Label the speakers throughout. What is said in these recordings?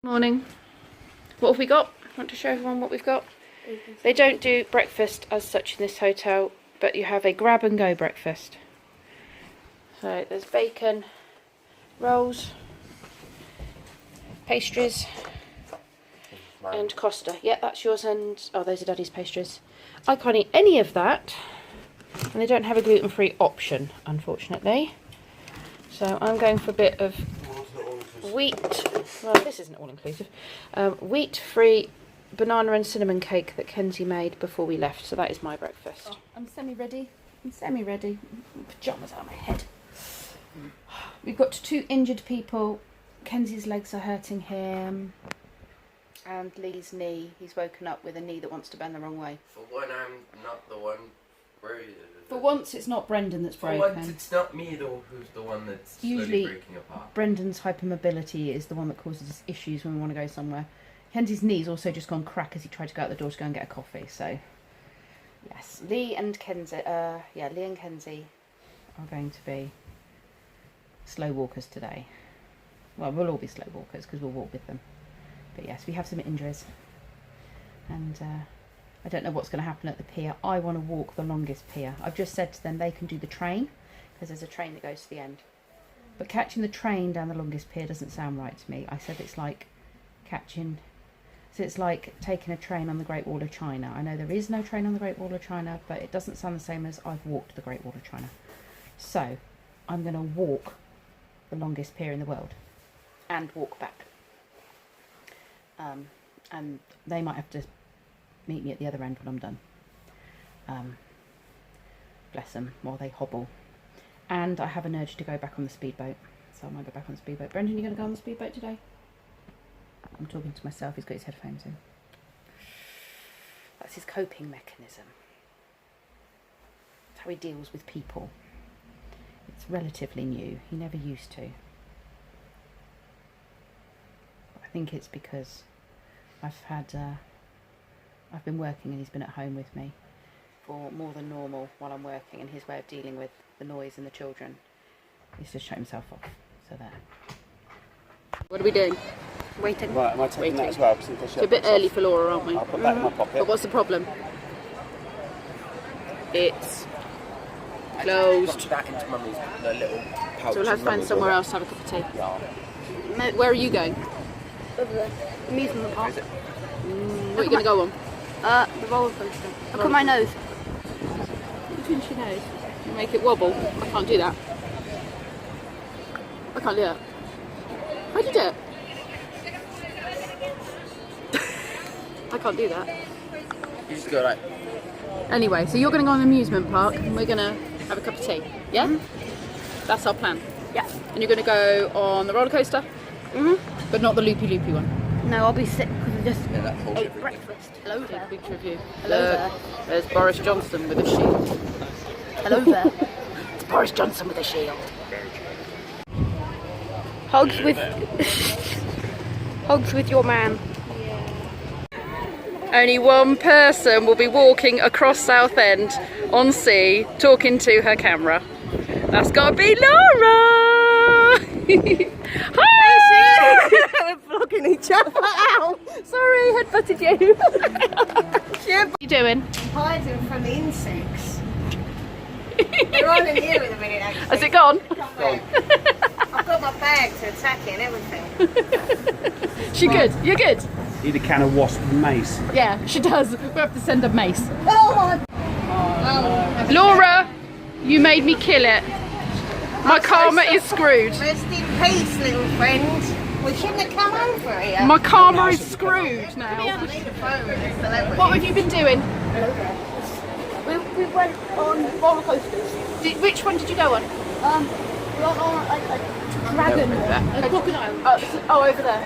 Speaker 1: Morning. What have we got? Want to show everyone what we've got? They don't do breakfast as such in this hotel, but you have a grab and go breakfast. So there's bacon, rolls, pastries, and Costa. Yeah, that's yours, and oh, those are Daddy's pastries. I can't eat any of that, and they don't have a gluten-free option, unfortunately. So I'm going for a bit of wheat. Well, this isn't all-inclusive. Wheat-free banana and cinnamon cake that Kenzie made before we left. So that is my breakfast. Oh, I'm semi-ready. Pyjamas out of my head. We've got 2 injured people. Kenzie's legs are hurting him. And Lee's knee. He's woken up with a knee that wants to bend the wrong way.
Speaker 2: For one, I'm not the one.
Speaker 1: For once, it's not Brendan that's broken.
Speaker 2: For once, it's not me though who's the one that's slowly breaking apart.
Speaker 1: Brendan's hypermobility is the one that causes us issues when we want to go somewhere. Kenzie's knee's also just gone crack as he tried to go out the door to go and get a coffee. So, yes, Lee and Kenzie are going to be slow walkers today. Well, we'll all be slow walkers because we'll walk with them. But yes, we have some injuries, and I don't know what's going to happen at the pier. I want to walk the longest pier. I've just said to them they can do the train, because there's a train that goes to the end. But catching the train down the longest pier doesn't sound right to me. I said it's like it's like taking a train on the Great Wall of China. I know there is no train on the Great Wall of China, but it doesn't sound the same as I've walked the Great Wall of China. So I'm going to walk the longest pier in the world and walk back. And they might have to meet me at the other end when I'm done. Bless them, while they hobble. And I have an urge to go back on the speedboat, so I might go back on the speedboat. Brendan, you going to go on the speedboat today? I'm talking to myself, he's got his headphones in. That's his coping mechanism. That's how he deals with people. It's relatively new, he never used to. I think it's because I've been working and he's been at home with me for more than normal while I'm working, and his way of dealing with the noise and the children is to shut himself off. So there. What are we doing? Waiting.
Speaker 3: Right, am I taking that as well?
Speaker 1: It's a bit early for Laura, aren't we?
Speaker 3: I'll put that in my pocket.
Speaker 1: But what's the problem? It's closed.
Speaker 2: That into Mummy's little pouch.
Speaker 1: So we'll have to find somewhere else to have a cup of tea.
Speaker 2: Yeah.
Speaker 1: Where are you going?
Speaker 4: Over there. Amusement park.
Speaker 1: What are you going to go on?
Speaker 4: The roller coaster. Look at my nose.
Speaker 1: Pinch your nose. You make it wobble. I can't do that. I can't do that. How do you do it? I can't do that.
Speaker 2: You just go like...
Speaker 1: Anyway, so you're going to go on the amusement park and we're going to have a cup of tea. Yeah? That's our plan.
Speaker 4: Yeah.
Speaker 1: And you're going to go on the roller coaster? But not the loopy-loopy one.
Speaker 4: No, I'll be sick because I just
Speaker 2: Yeah, that whole
Speaker 4: ate
Speaker 2: shit.
Speaker 4: breakfast. Hello
Speaker 1: Take
Speaker 4: there.
Speaker 1: a picture of you.
Speaker 4: Hello there.
Speaker 1: There's Boris Johnson with a shield.
Speaker 4: Hello there.
Speaker 1: It's Boris Johnson with a shield.
Speaker 4: Hugs with hugs with your man.
Speaker 1: Only one person will be walking across Southend on sea, talking to her camera. That's got to be Laura! Hi!
Speaker 4: We're vlogging each other out.
Speaker 1: Sorry, headbutted you.
Speaker 4: What
Speaker 1: are you doing?
Speaker 4: hiding from the insects. They're on in here in a minute, actually.
Speaker 1: Has it gone?
Speaker 4: I've got my bag to attack it and everything.
Speaker 1: She good? You're good?
Speaker 3: Need a can of wasp and mace.
Speaker 1: Yeah, she does. We'll have to send a mace.
Speaker 4: Oh my...
Speaker 1: Laura, you made me kill it. My karma is screwed.
Speaker 4: Rest in peace, little friend. We shouldn't have come over here.
Speaker 1: My karma is screwed now.
Speaker 4: I need a phone with a celebrity.
Speaker 1: What have you been doing?
Speaker 4: We went on roller coasters.
Speaker 1: Which one did you go on?
Speaker 4: We went on a dragon, a crocodile.
Speaker 1: Oh, over there.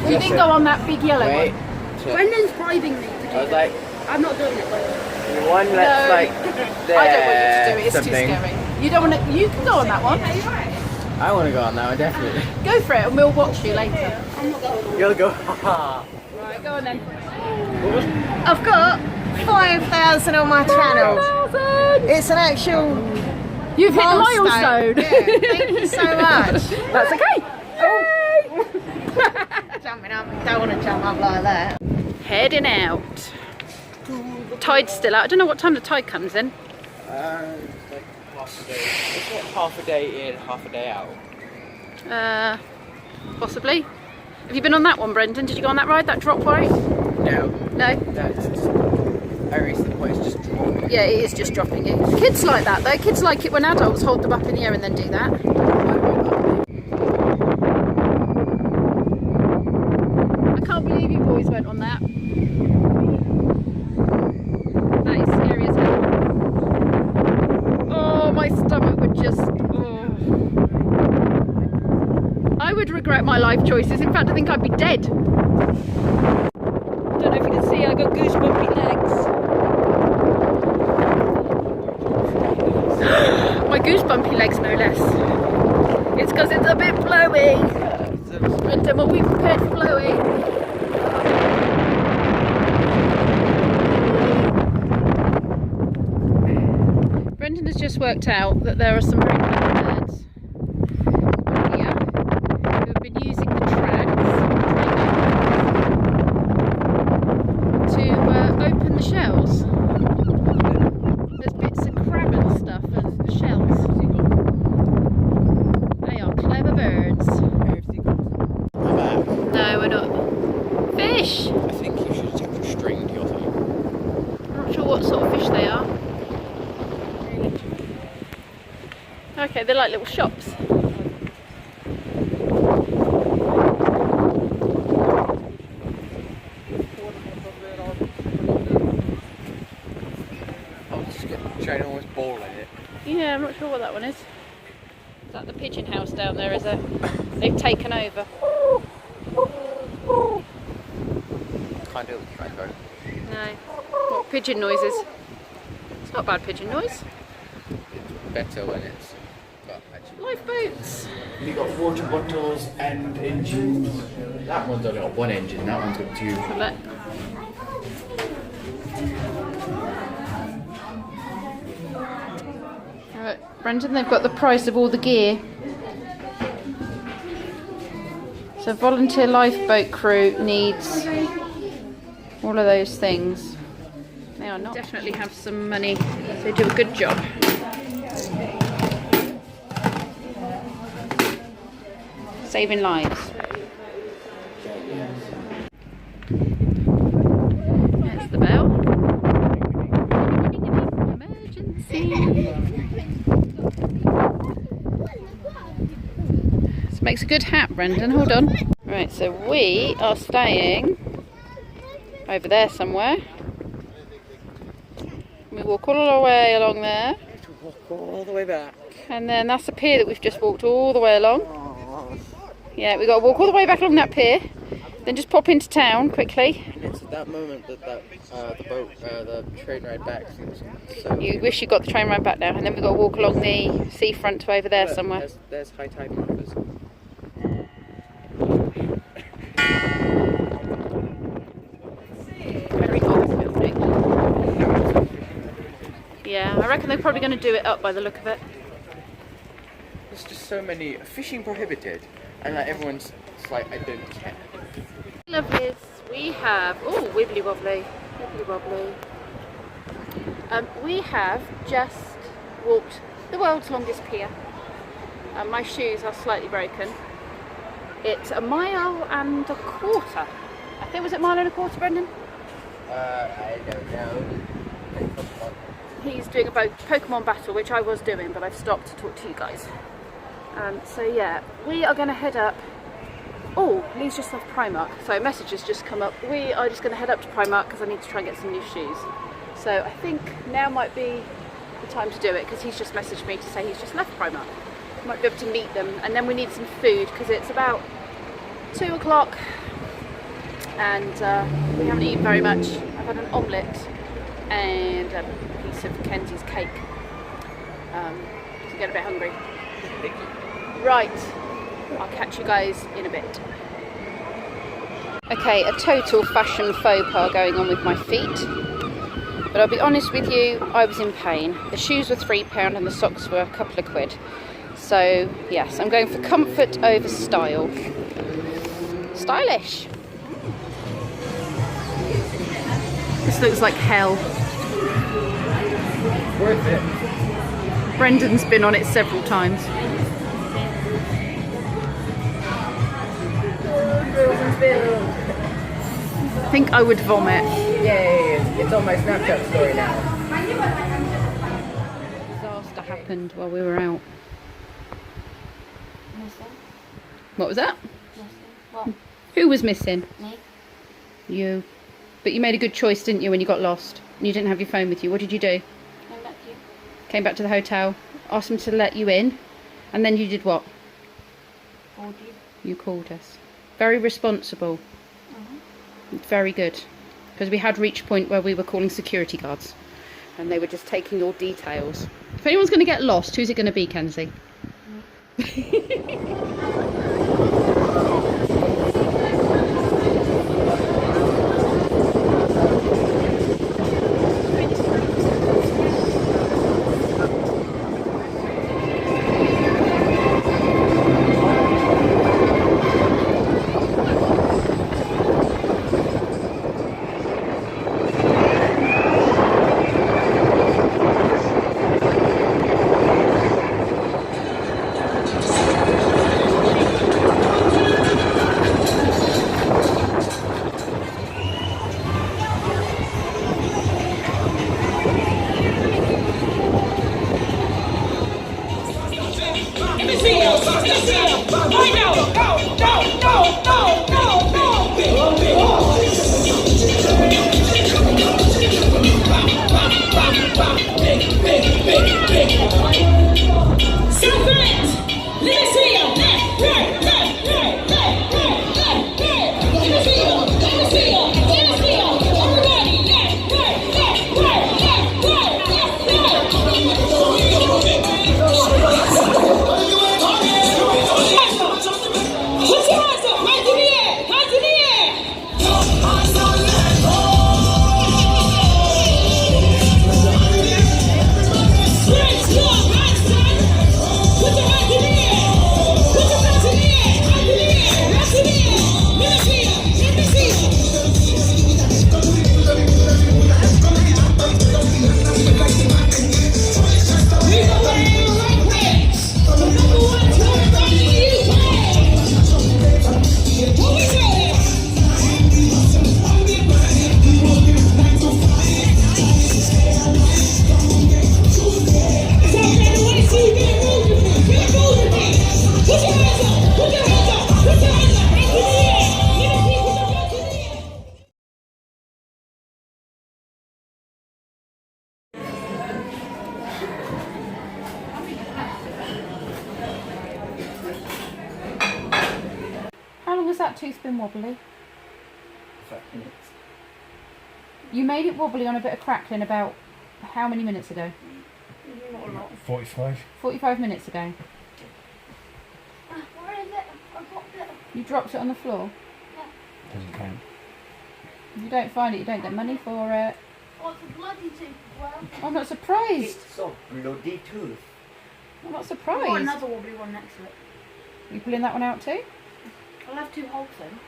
Speaker 1: You didn't go on that big yellow one.
Speaker 4: Brendan's bribing me to do
Speaker 2: I was like,
Speaker 4: I'm not doing it, by the way.
Speaker 2: one that's
Speaker 1: No.
Speaker 2: like there.
Speaker 1: I don't want you to do it. It's
Speaker 2: something.
Speaker 1: too scary. You don't want to. You can go on that one.
Speaker 2: I want to go on that one, definitely.
Speaker 1: Go for it, and we'll watch you later.
Speaker 4: I'm not going.
Speaker 2: You'll go, haha.
Speaker 1: Right, go on then.
Speaker 4: I've got 5,000 on my channel.
Speaker 1: 5,000.
Speaker 4: It's an actual
Speaker 1: You've hit the
Speaker 4: milestone.
Speaker 1: milestone.
Speaker 4: Yeah, thank you so much.
Speaker 1: That's okay.
Speaker 4: jumping up. You don't want to jump up like that.
Speaker 1: Heading out. Tide's still out. I don't know what time the tide comes in.
Speaker 2: It's like half a day. Isn't it half a day in, half a day out?
Speaker 1: Possibly. Have you been on that one, Brendan? Did you go on that ride, that drop ride?
Speaker 2: No.
Speaker 1: No?
Speaker 2: That's just, I reached the point, it's just dropping.
Speaker 1: Yeah, it is just dropping you. Kids like that though. Kids like it when adults hold them up in the air and then do that. I can't believe you boys went on that. That is scary as hell. Oh, my stomach would just... Oh. I would regret my life choices. In fact, I think I'd be dead. Don't know if you can see, I got goosebumpy legs. My goosebumpy legs, no less. It's because it's a bit blowy. And are we prepared for blowy? Brendan has just worked out that there are some very clever birds here who have been using the tracks to open the shells. There's bits of crab and stuff and shells. They are clever birds. No, we're not. Fish!
Speaker 2: I think you should attach a string to your thing.
Speaker 1: I'm not sure what sort of fish they are. Okay, they're like little shops.
Speaker 2: I'll just get a ginormous ball in it.
Speaker 1: Yeah, I'm not sure what that one is. Is that the pigeon house down there, is it? They've taken over.
Speaker 2: Can't do it with Franco.
Speaker 1: No. What pigeon noises? It's not bad pigeon noise.
Speaker 2: It's better when it's got actually.
Speaker 1: Lifeboats.
Speaker 3: You've got water bottles and engines.
Speaker 2: That one's only got one engine, that one's got two.
Speaker 1: Have a look. Right, Brendan, they've got the price of all the gear. So volunteer lifeboat crew needs all of those things. They are not. Definitely have some money. They do a good job. Saving lives. There's the bell. Emergency. This makes a good hat, Brendan. Hold on. Right, so we are staying over there somewhere. We walk all our way along there.
Speaker 2: Walk all the way back.
Speaker 1: And then that's the pier that we've just walked all the way along. Yeah, we've got to walk all the way back along that pier, then just pop into town quickly.
Speaker 2: And it's at that moment that the train ride back seems so...
Speaker 1: You wish you got the train ride back now, and then we've got to walk along the seafront to over there
Speaker 2: Look,
Speaker 1: somewhere.
Speaker 2: There's high tide markers.
Speaker 1: Very old building. Yeah, I reckon they're probably going to do it up by the look of it.
Speaker 2: There's just so many fishing prohibited, and like everyone's like, I don't care.
Speaker 1: Lovelies, we have, oh, wibbly wobbly, wibbly wobbly. We have just walked the world's longest pier. My shoes are slightly broken. It's 1.25 miles. I think, was it 1.25 miles, Brendan?
Speaker 2: I don't know.
Speaker 1: He's doing a Pokemon battle, which I was doing, but I've stopped to talk to you guys. So yeah, we are going to head up. Oh, Lee's just left Primark, so a message has just come up. We are just going to head up to Primark because I need to try and get some new shoes. So I think now might be the time to do it because he's just messaged me to say he's just left Primark. Might be able to meet them, and then we need some food because it's about 2 o'clock and we haven't eaten very much. I've had an omelette and a piece of Kenzie's cake to get a bit hungry. Right, I'll catch you guys in a bit. Okay, a total fashion faux pas going on with my feet. But I'll be honest with you, I was in pain. The shoes were £3 and the socks were a couple of quid. So yes, I'm going for comfort over style. Stylish. This looks like hell.
Speaker 2: Worth it.
Speaker 1: Brendan's been on it several times. I think I would vomit.
Speaker 2: Yay, it's on my Snapchat story now.
Speaker 1: Disaster happened while we were out. What was that?
Speaker 4: What?
Speaker 1: Who was missing?
Speaker 4: Me.
Speaker 1: You. But you made a good choice, didn't you, when you got lost? And you didn't have your phone with you. What did you do?
Speaker 4: Came back to you.
Speaker 1: Came back to the hotel, asked them to let you in, and then you did what?
Speaker 4: Called you.
Speaker 1: You called us. Very responsible. Very good. Because we had reached point where we were calling security guards. And they were just taking your details. If anyone's going to get lost, who's it going to be, Kenzie? That tooth been wobbly?
Speaker 2: 5 minutes.
Speaker 1: You made it wobbly on a bit of crackling about how many minutes ago?
Speaker 4: Not a lot.
Speaker 3: 45.
Speaker 1: 45 minutes ago.
Speaker 4: Where is it? I dropped it.
Speaker 1: You dropped it on the floor?
Speaker 3: Doesn't count.
Speaker 1: If you don't find it, you don't get money for it.
Speaker 4: Oh, it's a bloody tooth as well.
Speaker 1: I'm not surprised.
Speaker 2: It's so bloody tooth.
Speaker 1: I'm not
Speaker 4: I've got
Speaker 1: surprised.
Speaker 4: another wobbly one next to it.
Speaker 1: You pulling that one out too?
Speaker 4: I'll have 2 holes in.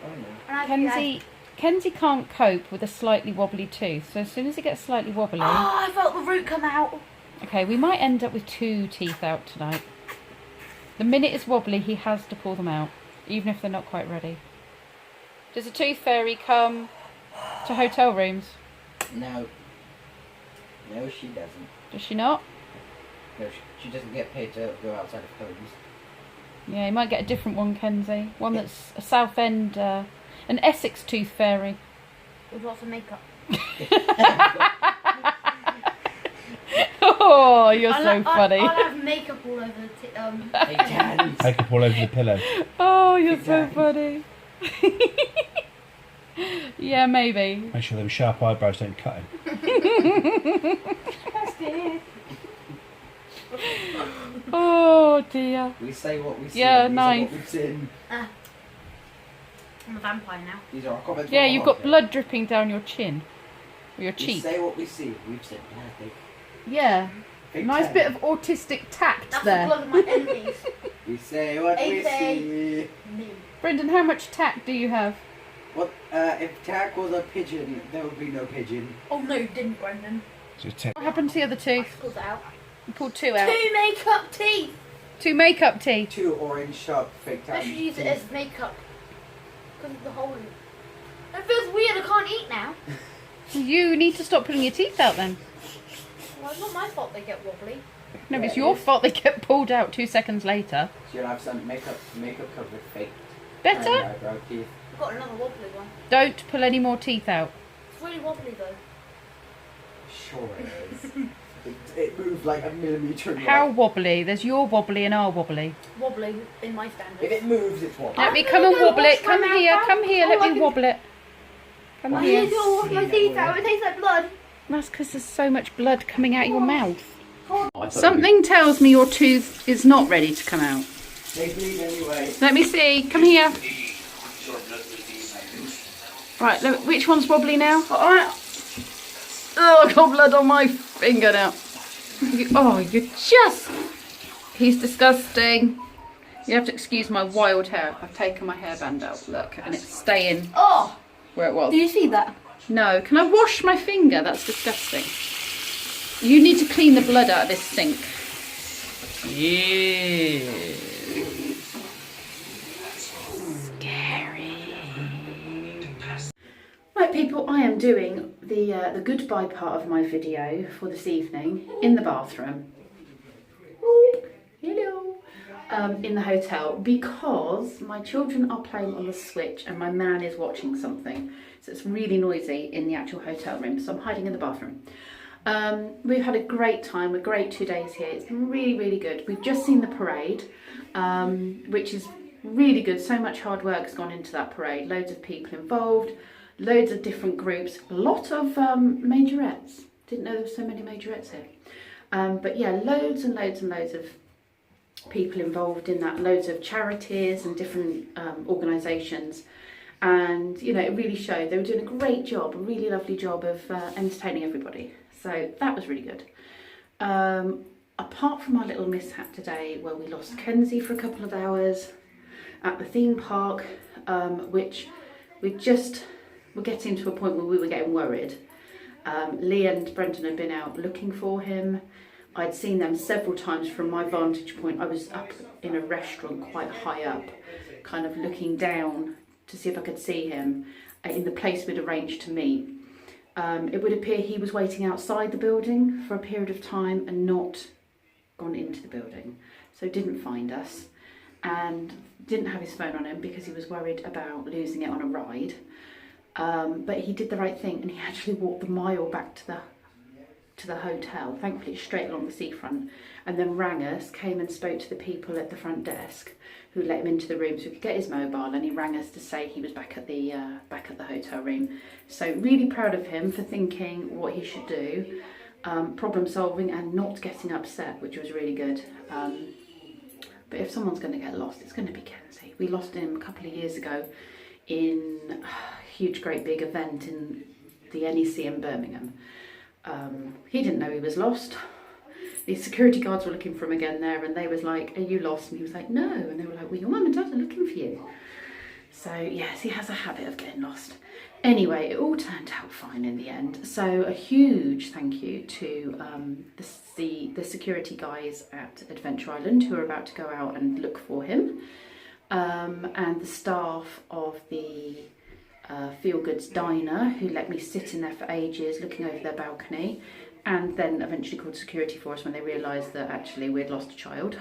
Speaker 2: Oh no.
Speaker 4: And I
Speaker 1: Kenzie can't cope with a slightly wobbly tooth, so as soon as it gets slightly wobbly...
Speaker 4: Oh, I felt the root come out.
Speaker 1: Okay, we might end up with 2 teeth out tonight. The minute it's wobbly, he has to pull them out, even if they're not quite ready. Does a tooth fairy come to hotel rooms?
Speaker 2: No. No, she doesn't.
Speaker 1: Does she not?
Speaker 2: No, she doesn't get paid to go outside of homes.
Speaker 1: Yeah, you might get a different one, Kenzie. One that's a Southend, an Essex tooth fairy.
Speaker 4: With lots of makeup.
Speaker 1: Oh, you're so funny.
Speaker 4: I'll have makeup all over the
Speaker 2: Hey, Dad.
Speaker 3: Makeup all over the pillow.
Speaker 1: Oh, you're so
Speaker 2: Daddy.
Speaker 1: funny. Yeah, maybe.
Speaker 3: Make sure them sharp eyebrows don't cut him.
Speaker 1: Oh dear.
Speaker 2: We say what we see.
Speaker 1: Yeah,
Speaker 2: these
Speaker 1: nice.
Speaker 2: Are what we've seen.
Speaker 4: I'm a vampire now.
Speaker 2: These are our comments.
Speaker 1: Yeah,
Speaker 2: from
Speaker 1: you've
Speaker 2: our
Speaker 1: got
Speaker 2: podcast.
Speaker 1: blood dripping down your chin. Or your
Speaker 2: We
Speaker 1: cheek.
Speaker 2: say what we see. We've said big.
Speaker 1: Yeah.
Speaker 2: Big
Speaker 1: Nice
Speaker 2: ten.
Speaker 1: bit of autistic tact
Speaker 4: That's
Speaker 1: there.
Speaker 4: the blood of my enemies.
Speaker 2: We say what we
Speaker 4: They say-
Speaker 2: see.
Speaker 4: Me.
Speaker 1: Brendan, how much tack do you have?
Speaker 2: What? If tack was a pigeon, there would be no pigeon.
Speaker 4: Oh no, you didn't, Brendan.
Speaker 1: What happened to the other two?
Speaker 4: Pulled it out.
Speaker 1: You pulled two out.
Speaker 4: 2 makeup teeth.
Speaker 1: 2 makeup teeth.
Speaker 2: 2 orange sharp fake
Speaker 4: I
Speaker 2: tan
Speaker 4: should use it
Speaker 2: teeth.
Speaker 4: as makeup. Because of the hole in it. It feels weird, I can't eat now.
Speaker 1: You need to stop pulling your teeth out then.
Speaker 4: Well, it's not my fault they get wobbly.
Speaker 1: No,
Speaker 2: Yeah,
Speaker 1: it's
Speaker 2: it
Speaker 1: your
Speaker 2: is.
Speaker 1: fault they get pulled out 2 seconds later.
Speaker 2: So you'll have some makeup covered fake
Speaker 1: Better?
Speaker 2: tan eyebrow teeth.
Speaker 4: I've got another wobbly one.
Speaker 1: Don't pull any more teeth out.
Speaker 4: It's really wobbly though.
Speaker 2: Sure it is. it moved like a millimetre. in
Speaker 1: How
Speaker 2: light.
Speaker 1: wobbly? There's your wobbly and our wobbly.
Speaker 4: Wobbly in my standards.
Speaker 2: If it moves, it's wobbly.
Speaker 1: Let me
Speaker 4: I'm
Speaker 1: come and
Speaker 4: gonna go
Speaker 1: wobble it.
Speaker 4: wash my
Speaker 1: Come
Speaker 4: mouth
Speaker 1: here,
Speaker 4: out.
Speaker 1: come here.
Speaker 4: Oh,
Speaker 1: Let
Speaker 4: I
Speaker 1: me
Speaker 4: can-
Speaker 1: wobble it. Come
Speaker 4: I
Speaker 1: here.
Speaker 4: need to wash my teeth out, it tastes like blood.
Speaker 1: That's because there's so much blood coming out your mouth.
Speaker 2: I thought
Speaker 1: Something tells me your tooth is not ready to come out.
Speaker 2: They bleed anyway.
Speaker 1: Let me see. Come here. Right, look, which one's wobbly now? Oh, I've got blood on my finger now. Oh, you're just... He's disgusting. You have to excuse my wild hair. I've taken my hairband out, look, and it's staying
Speaker 4: Oh!
Speaker 1: where it was.
Speaker 4: Did you see that?
Speaker 1: No, can I wash my finger? That's disgusting. You need to clean the blood out of this sink. Yeah. Scary. Right, people, I am doing the goodbye part of my video for this evening in the bathroom. Hello. In the hotel, because my children are playing on the Switch and my man is watching something. So it's really noisy in the actual hotel room, so I'm hiding in the bathroom. We've had a great time, a great 2 days here. It's been really, really good. We've just seen the parade, which is really good. So much hard work has gone into that parade. Loads of people involved, loads of different groups, a lot of majorettes. Didn't know there were so many majorettes here. But yeah, loads and loads and loads of people involved in that, loads of charities and different organisations. And, you know, it really showed. They were doing a great job, a really lovely job of entertaining everybody. So that was really good. Apart from our little mishap today where we lost Kenzie for a couple of hours at the theme park, which were getting to a point where we were getting worried. Lee and Brendan had been out looking for him. I'd seen them several times from my vantage point. I was up in a restaurant quite high up, kind of looking down to see if I could see him in the place we'd arranged to meet. It would appear he was waiting outside the building for a period of time and not gone into the building. So didn't find us and didn't have his phone on him because he was worried about losing it on a ride. But he did the right thing and he actually walked the mile back to the hotel, thankfully straight along the seafront, and then rang us, came and spoke to the people at the front desk who let him into the room so he could get his mobile, and he rang us to say he was back at the hotel room. So really proud of him for thinking what he should do, problem solving and not getting upset, which was really good. But if someone's going to get lost, it's going to be Kenzie. We lost him a couple of years ago in a huge great big event in the NEC in Birmingham. He didn't know he was lost. The security guards were looking for him again there, and they was like, "Are you lost?" And he was like, "No." And they were like, "Well, your mum and dad are looking for you." So yes, he has a habit of getting lost. Anyway, it all turned out fine in the end. So a huge thank you to the security guys at Adventure Island who are about to go out and look for him, and the staff of the Feel Goods Diner who let me sit in there for ages looking over their balcony, and then eventually called security for us when they realised that actually we'd lost a child.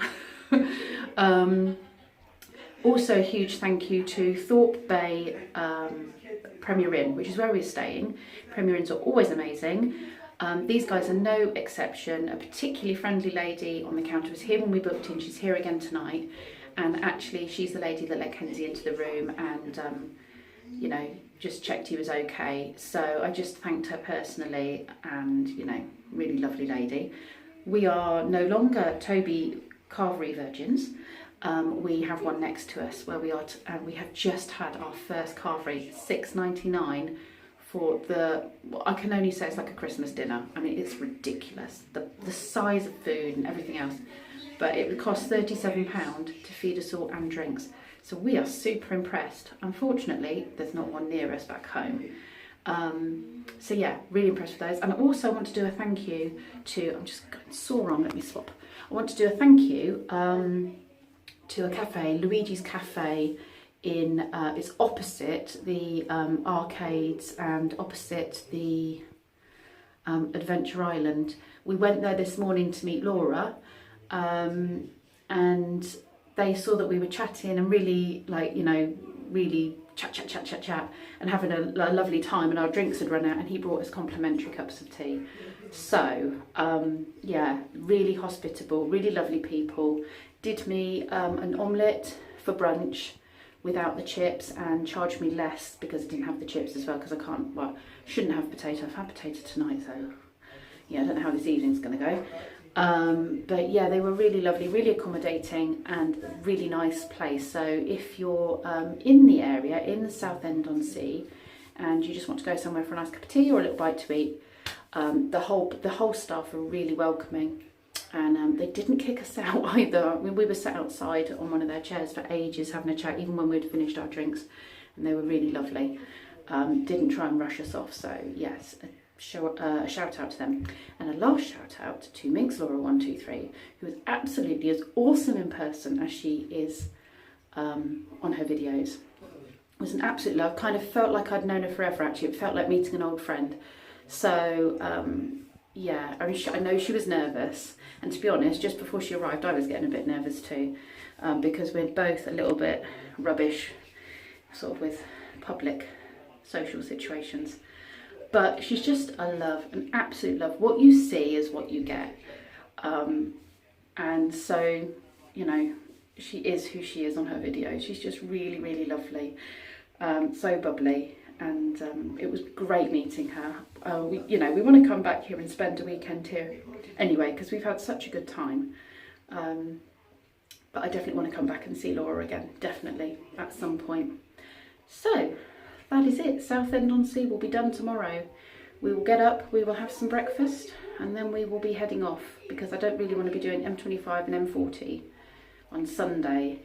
Speaker 1: Also a huge thank you to Thorpe Bay Premier Inn, which is where we're staying. Premier Inns are always amazing. These guys are no exception. A particularly friendly lady on the counter was here when we booked in. She's here again tonight, and actually she's the lady that let Kenzie into the room and you know, just checked he was okay. So I just thanked her personally, and you know, really lovely lady. We are no longer Toby Carvery virgins. We have one next to us where we are, and we have just had our first carvery, $6.99 for the, I can only say it's like a Christmas dinner. I mean, it's ridiculous, the size of food and everything else. But it would cost £37 to feed us all and drinks. So we are super impressed. Unfortunately, there's not one near us back home. So yeah, really impressed with those. And I also want to do a thank you to, I'm just going sore on, let me swap. I want to do a thank you to a cafe, Luigi's Cafe, in it's opposite the arcades and opposite the Adventure Island. We went there this morning to meet Laura, and they saw that we were chatting and really, like, you know, really chat and having a lovely time, and our drinks had run out, and he brought us complimentary cups of tea. So yeah, really hospitable, really lovely people. Did me an omelette for brunch without the chips, and charged me less because I didn't have the chips as well, because I can't, well, shouldn't have potato. I've had potato tonight, so yeah, I don't know how this evening's going to go. But yeah, they were really lovely, really accommodating, and really nice place. So if you're in the area, in Southend-on-Sea, and you just want to go somewhere for a nice cup of tea or a little bite to eat, the whole staff are really welcoming, and they didn't kick us out either. I mean, we were sat outside on one of their chairs for ages having a chat, even when we'd finished our drinks, and they were really lovely. Didn't try and rush us off. So yes, a shout out to them, and a last shout out to Minx Laura123, who is absolutely as awesome in person as she is on her videos. It was an absolute love. Kind of felt like I'd known her forever. Actually, it felt like meeting an old friend. So yeah, I know she was nervous, and to be honest, just before she arrived, I was getting a bit nervous too, because we're both a little bit rubbish, sort of with public social situations. But she's just a love, an absolute love. What you see is what you get. And so, you know, she is who she is on her videos. She's just really, really lovely. So bubbly. And it was great meeting her. You know, we want to come back here and spend a weekend here anyway, because we've had such a good time. But I definitely want to come back and see Laura again, definitely, at some point. So, that is it. Southend-on-Sea will be done tomorrow. We will get up, we will have some breakfast, and then we will be heading off, because I don't really want to be doing M25 and M40 on Sunday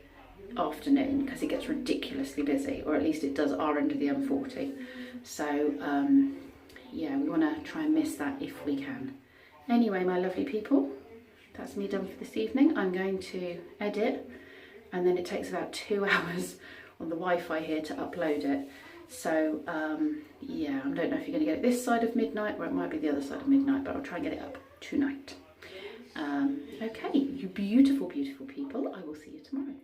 Speaker 1: afternoon, because it gets ridiculously busy, or at least it does our end of the M40. So yeah, we want to try and miss that if we can. Anyway, my lovely people, that's me done for this evening. I'm going to edit, and then it takes about 2 hours on the Wi-Fi here to upload it. So yeah, I don't know if you're going to get it this side of midnight, or it might be the other side of midnight, but I'll try and get it up tonight. Okay, you beautiful, beautiful people. I will see you tomorrow.